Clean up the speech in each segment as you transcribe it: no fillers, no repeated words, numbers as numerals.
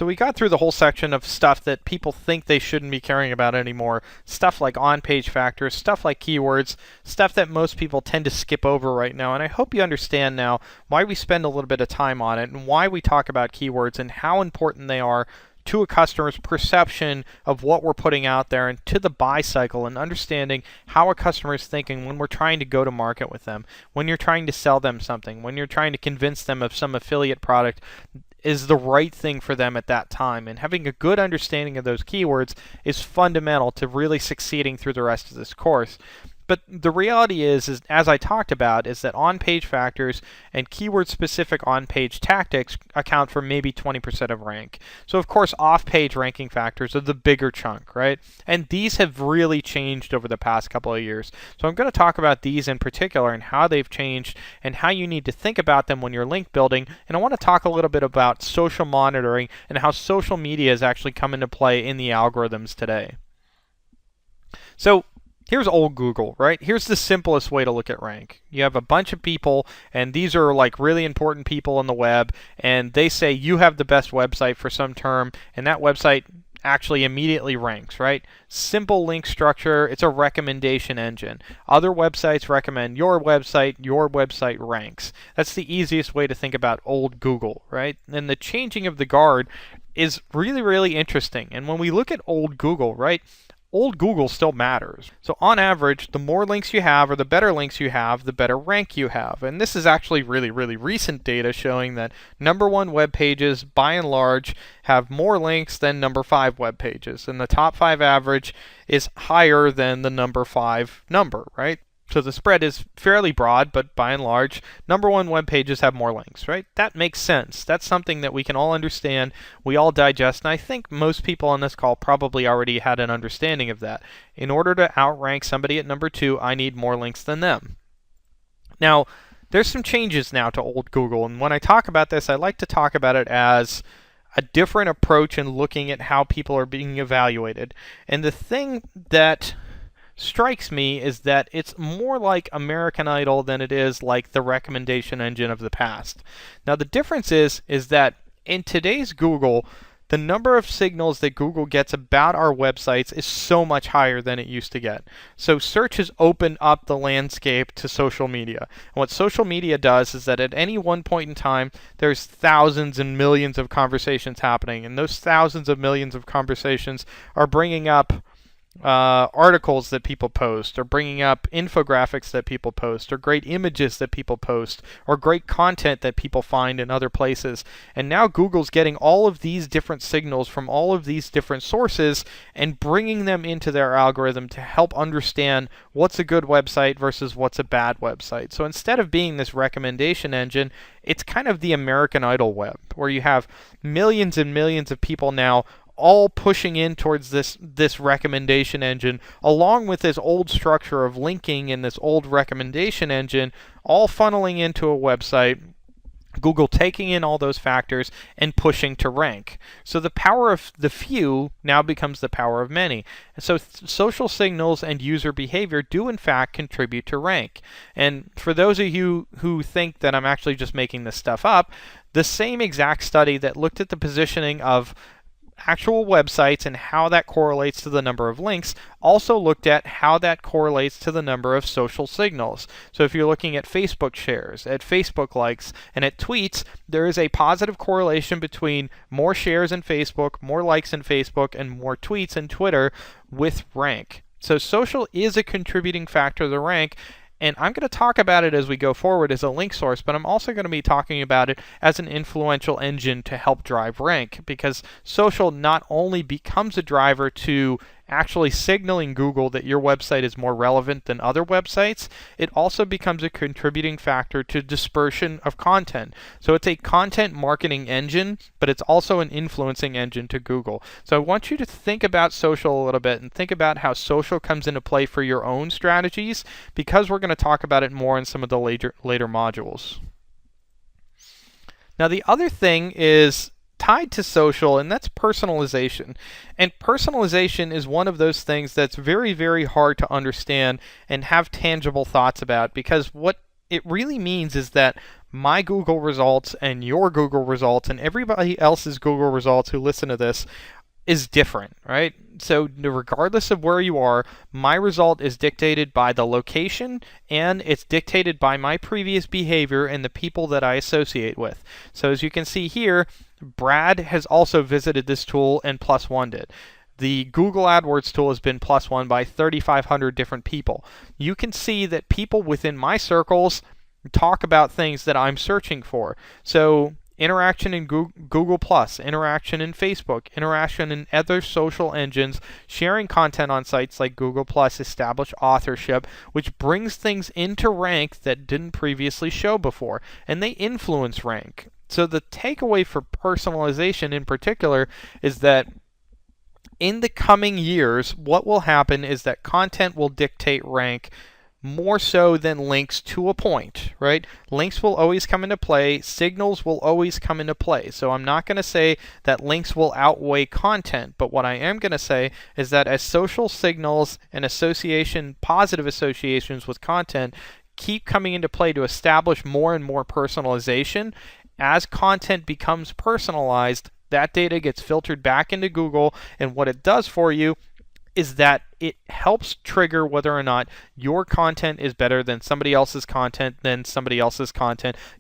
So we got through the whole section of stuff that people think they shouldn't be caring about anymore. Stuff like on-page factors, stuff like keywords, stuff that most people tend to skip over right now. And I hope you understand now why we spend a little bit of time on it and why we talk about keywords and how important they are to a customer's perception of what we're putting out there and to the buy cycle, and understanding how a customer is thinking when we're trying to go to market with them, when you're trying to sell them something, when you're trying to convince them of some affiliate product is the right thing for them at that time. And having a good understanding of those keywords is fundamental to really succeeding through the rest of this course. But the reality is, as I talked about, is that on-page factors and keyword-specific on-page tactics account for maybe 20% of rank. So of course, off-page ranking factors are the bigger chunk, right? And these have really changed over the past couple of years. So I'm going to talk about these in particular and how they've changed and how you need to think about them when you're link building. And I want to talk a little bit about social monitoring and how social media has actually come into play in the algorithms today. So here's old Google, right? Here's the simplest way to look at rank. You have a bunch of people, and these are like really important people on the web, and they say you have the best website for some term, and that website actually immediately ranks, right? Simple link structure, it's a recommendation engine. Other websites recommend your website ranks. That's the easiest way to think about old Google, right? And the changing of the guard is really, really interesting. And when we look at old Google, right, old Google still matters. So on average, the more links you have or the better links you have, the better rank you have. And this is actually really, really recent data showing that #1 web pages, by and large, have more links than #5 web pages. And the top 5 average is higher than the #5 number, right? So the spread is fairly broad, but by and large, #1 web pages have more links, right? That makes sense. That's something that we can all understand, we all digest, and I think most people on this call probably already had an understanding of that. In order to outrank somebody at #2, I need more links than them. Now, there's some changes now to old Google, and when I talk about this, I like to talk about it as a different approach in looking at how people are being evaluated. And the thing that strikes me is that it's more like American Idol than it is like the recommendation engine of the past. Now the difference is that in today's Google, the number of signals that Google gets about our websites is so much higher than it used to get. So search has opened up the landscape to social media. And what social media does is that at any one point in time, there's thousands and millions of conversations happening, and those thousands of millions of conversations are bringing up articles that people post, or bringing up infographics that people post, or great images that people post, or great content that people find in other places. And now Google's getting all of these different signals from all of these different sources and bringing them into their algorithm to help understand what's a good website versus what's a bad website. So instead of being this recommendation engine, it's kind of the American Idol web, where you have millions and millions of people now all pushing in towards this recommendation engine, along with this old structure of linking and this old recommendation engine, all funneling into a website, Google taking in all those factors and pushing to rank. So the power of the few now becomes the power of many. And so social signals and user behavior do in fact contribute to rank. And for those of you who think that I'm actually just making this stuff up, the same exact study that looked at the positioning of actual websites and how that correlates to the number of links also looked at how that correlates to the number of social signals. So if you're looking at Facebook shares, at Facebook likes, and at tweets, there is a positive correlation between more shares in Facebook, more likes in Facebook, and more tweets in Twitter with rank. So social is a contributing factor to the rank. And I'm going to talk about it as we go forward as a link source, but I'm also going to be talking about it as an influential engine to help drive rank, because social not only becomes a driver to actually signaling Google that your website is more relevant than other websites, it also becomes a contributing factor to dispersion of content. So it's a content marketing engine, but it's also an influencing engine to Google. So I want you to think about social a little bit and think about how social comes into play for your own strategies, because we're going to talk about it more in some of the later modules. Now the other thing is tied to social, and that's personalization. And personalization is one of those things that's very, very hard to understand and have tangible thoughts about, because what it really means is that my Google results and your Google results and everybody else's Google results who listen to this is different, right? So regardless of where you are, my result is dictated by the location and it's dictated by my previous behavior and the people that I associate with. So as you can see here, Brad has also visited this tool and +1'd it. The Google AdWords tool has been +1 by 3,500 different people. You can see that people within my circles talk about things that I'm searching for. So interaction in Google+, interaction in Facebook, interaction in other social engines, sharing content on sites like Google+, establish authorship, which brings things into Rank that didn't previously show before, and they influence Rank. So the takeaway for personalization in particular is that in the coming years, what will happen is that content will dictate Rank more so than links to a point, right? Links will always come into play. Signals will always come into play. So I'm not going to say that links will outweigh content, but what I am going to say is that as social signals and positive associations with content keep coming into play to establish more and more personalization, as content becomes personalized, that data gets filtered back into Google, and what it does for you is that it helps trigger whether or not your content is better than somebody else's content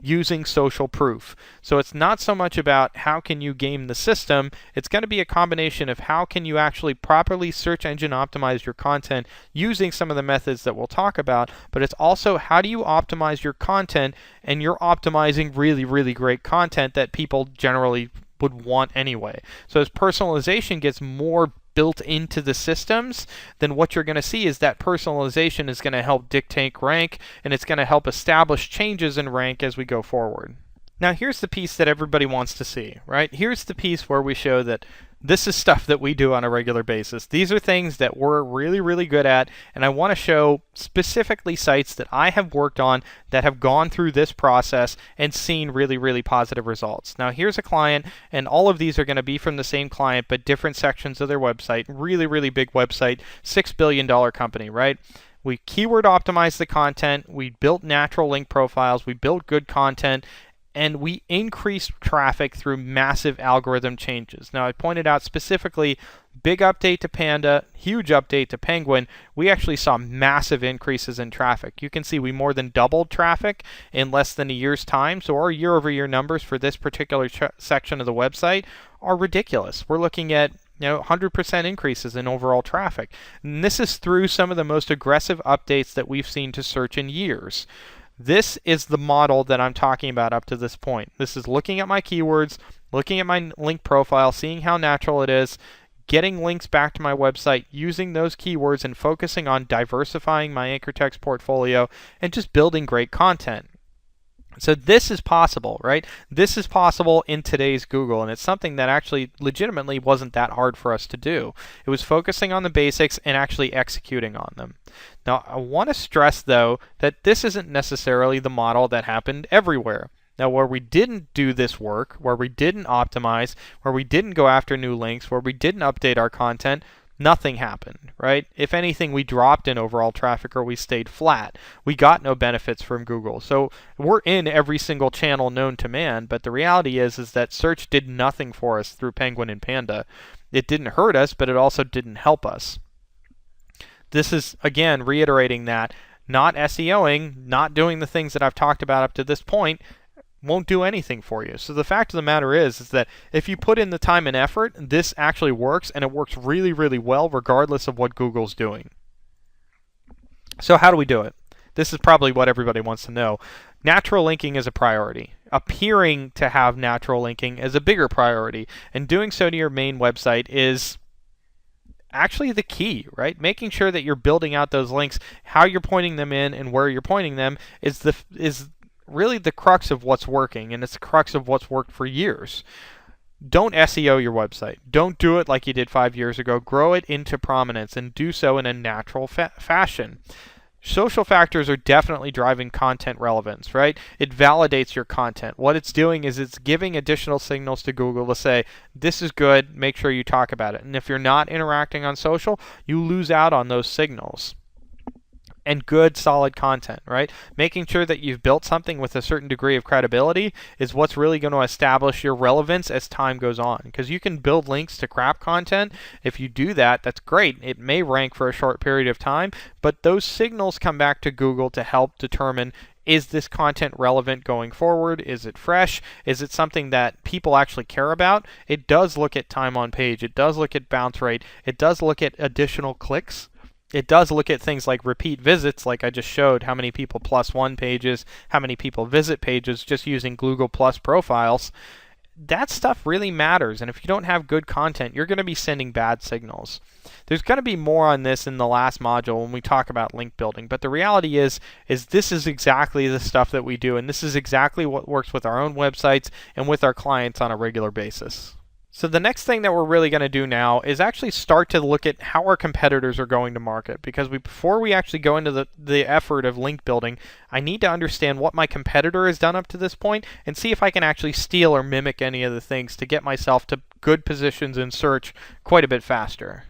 using social proof. So it's not so much about how can you game the system, it's going to be a combination of how can you actually properly search engine optimize your content using some of the methods that we'll talk about, but it's also how do you optimize your content and you're optimizing really, really great content that people generally would want anyway. So as personalization gets more built into the systems, then what you're going to see is that personalization is going to help dictate Rank, and it's going to help establish changes in Rank as we go forward. Now here's the piece that everybody wants to see, right? Here's the piece where we show that this is stuff that we do on a regular basis. These are things that we're really, really good at, and I want to show specifically sites that I have worked on that have gone through this process and seen really, really positive results. Now here's a client, and all of these are going to be from the same client, but different sections of their website. Really, really big website, $6 billion company, right? We keyword optimized the content, we built natural link profiles, we built good content, and we increased traffic through massive algorithm changes. Now, I pointed out specifically big update to Panda, huge update to Penguin. We actually saw massive increases in traffic. You can see we more than doubled traffic in less than a year's time. So our year-over-year numbers for this particular section of the website are ridiculous. We're looking at 100% increases in overall traffic. And this is through some of the most aggressive updates that we've seen to search in years. This is the model that I'm talking about up to this point. This is looking at my keywords, looking at my link profile, seeing how natural it is, getting links back to my website, using those keywords and focusing on diversifying my anchor text portfolio and just building great content. So this is possible, right? This is possible in today's Google, and it's something that actually legitimately wasn't that hard for us to do. It was focusing on the basics and actually executing on them. Now, I want to stress, though, that this isn't necessarily the model that happened everywhere. Now, where we didn't do this work, where we didn't optimize, where we didn't go after new links, where we didn't update our content, nothing happened, right? If anything, we dropped in overall traffic or we stayed flat. We got no benefits from Google. So we're in every single channel known to man, but the reality is that search did nothing for us through Penguin and Panda. It didn't hurt us, but it also didn't help us. This is, again, reiterating that not SEOing, not doing the things that I've talked about up to this point, won't do anything for you. So the fact of the matter is that if you put in the time and effort, this actually works, and it works really, really well regardless of what Google's doing. So how do we do it? This is probably what everybody wants to know. Natural linking is a priority. Appearing to have natural linking is a bigger priority, and doing so to your main website is actually the key, right? Making sure that you're building out those links, how you're pointing them in and where you're pointing them is really the crux of what's working, and it's the crux of what's worked for years. Don't SEO your website. Don't do it like you did 5 years ago. Grow it into prominence and do so in a natural fashion. Social factors are definitely driving content relevance, right? It validates your content. What it's doing is it's giving additional signals to Google to say, this is good, make sure you talk about it. And if you're not interacting on social, you lose out on those signals. and good solid content, right? Making sure that you've built something with a certain degree of credibility is what's really going to establish your relevance as time goes on, because you can build links to crap content. If you do that, that's great. It may rank for a short period of time, but those signals come back to Google to help determine, is this content relevant going forward? Is it fresh? Is it something that people actually care about? It does look at time on page. It does look at bounce rate. It does look at additional clicks. It does look at things like repeat visits, like I just showed, how many people plus one pages, how many people visit pages just using Google Plus profiles. That stuff really matters, and if you don't have good content, you're going to be sending bad signals. There's going to be more on this in the last module when we talk about link building, but the reality is this is exactly the stuff that we do, and this is exactly what works with our own websites and with our clients on a regular basis. So the next thing that we're really going to do now is actually start to look at how our competitors are going to market, because before we actually go into the effort of link building, I need to understand what my competitor has done up to this point and see if I can actually steal or mimic any of the things to get myself to good positions in search quite a bit faster.